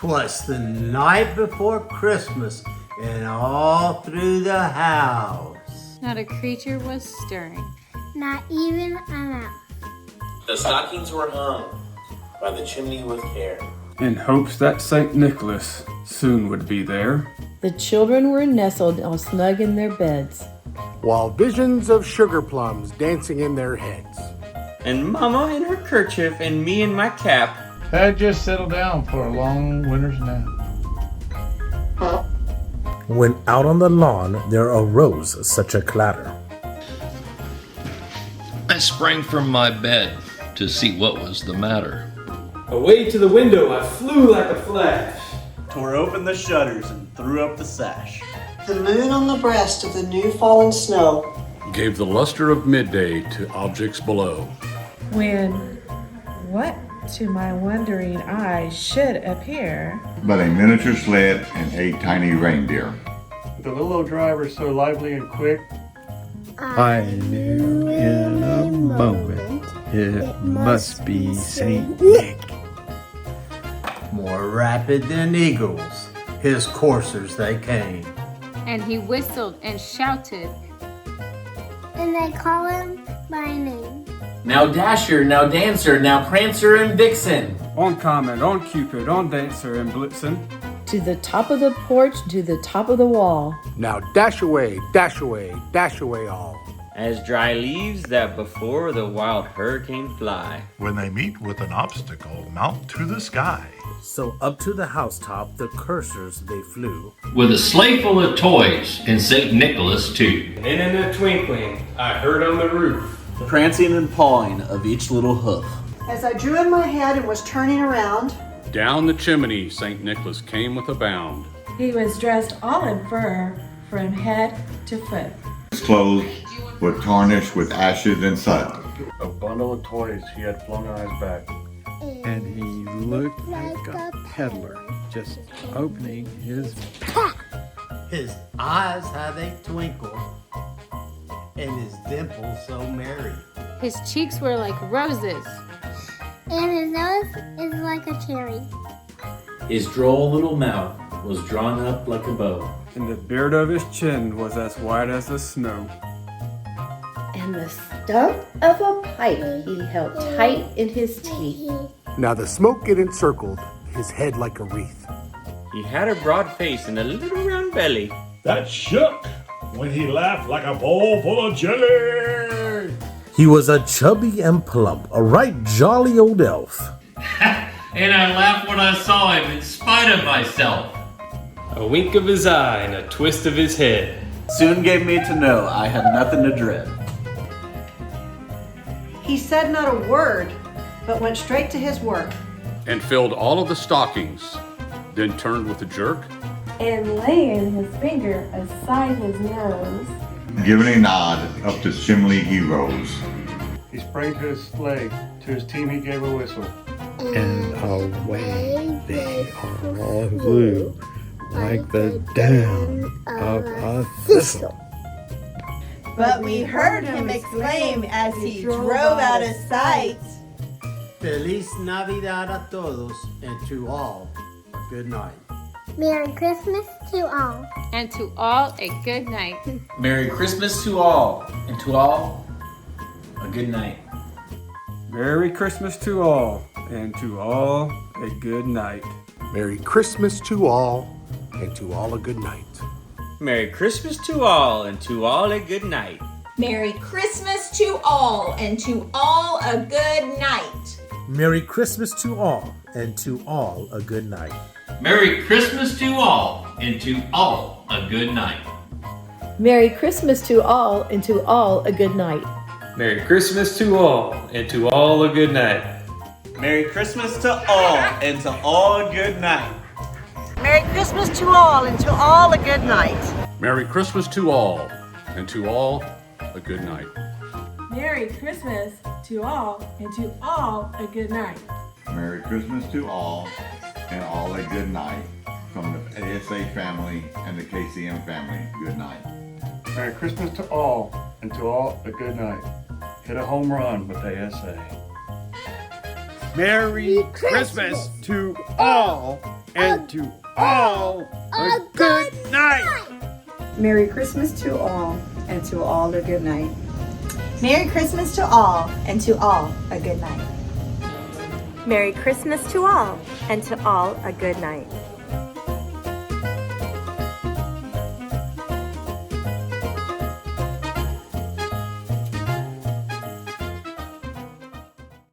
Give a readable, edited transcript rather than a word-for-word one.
'Twas the night before Christmas, and all through the house not a creature was stirring. Not even a mouse. The stockings were hung by the chimney with care, in hopes that St. Nicholas soon would be there. The children were nestled all snug in their beds, while visions of sugar plums dancing in their heads. And Mama in her kerchief and me in my cap had just settled down for a long winter's nap. When out on the lawn there arose such a clatter. I sprang from my bed to see what was the matter. Away to the window I flew like a flash, tore open the shutters and threw up the sash. The moon on the breast of the new fallen snow gave the luster of midday to objects below. When what to my wondering eyes should appear but a miniature sled and 8 tiny reindeer. The little old driver so lively and quick, I knew in a moment it must be Saint Nick. More rapid than eagles, his coursers they came. And he whistled and shouted, and they call him by name. Now Dasher, now Dancer, now Prancer and Vixen. On Comet, on Cupid, on Dancer and Blitzen. to the top of the porch, to the top of the wall. Now dash away all. as dry leaves that before the wild hurricane fly. When they meet with an obstacle, mount to the sky. So up to the housetop the coursers they flew, with a sleigh full of toys and St. Nicholas too. And in a twinkling I heard on the roof the prancing and pawing of each little hoof. As I drew in my head and was turning around, down the chimney St. Nicholas came with a bound. He was dressed all in fur from head to foot. His clothes were tarnished with ashes and soot. A bundle of toys he had flung on his back. And he looked like a peddler, just opening his His eyes, how they twinkle, and his dimples so merry. His cheeks were like roses, and his nose is like a cherry. His droll little mouth was drawn up like a bow, and the beard of his chin was as white as the snow. And the stump of a pipe he held tight in his teeth. Now the smoke it encircled his head like a wreath. He had a broad face and a little round belly that shook when he laughed like a bowl full of jelly. He was a chubby and plump, a right jolly old elf. And I laughed when I saw him in spite of myself. A wink of his eye and a twist of his head soon gave me to know I had nothing to dread. he said not a word, but went straight to his work. And filled all of the stockings, then turned with a jerk. And laying his finger aside his nose, Giving a nod up the chimney he rose. He sprang to his sleigh, to his team he gave a whistle. and away they all flew like the down of a thistle. But we heard him exclaim as he drove out of sight, Feliz Navidad a todos, and to all, a good night. Merry Christmas to all. and to all a good night. Merry Christmas to all, and to all, a good night. Merry Christmas to all, and to all a good night. Merry Christmas to all, and to all a good night. Merry Christmas to all, and to all a good night. Merry Christmas to all, and to all a good night. Merry Christmas to all, and to all a good night. Merry Christmas to all, and to all a good night. Merry Christmas to all, and to all a good night. Merry Christmas to all, and to all a good night. Merry Christmas to all, and to all a good night. Merry Christmas to all, and to all a good night. Merry Christmas to all, and to all a good night. Merry Christmas to all, and to all a good night. Merry Christmas to all, and all a good night. From the ASA family and the KCM family, good night. Merry Christmas to all, and to all a good night. Hit a home run with ASA. Merry Christmas to all, and to all a good night. Merry Christmas to all, and to all a good night. Merry Christmas to all, and to all a good night. Merry Christmas to all, and to all a good night.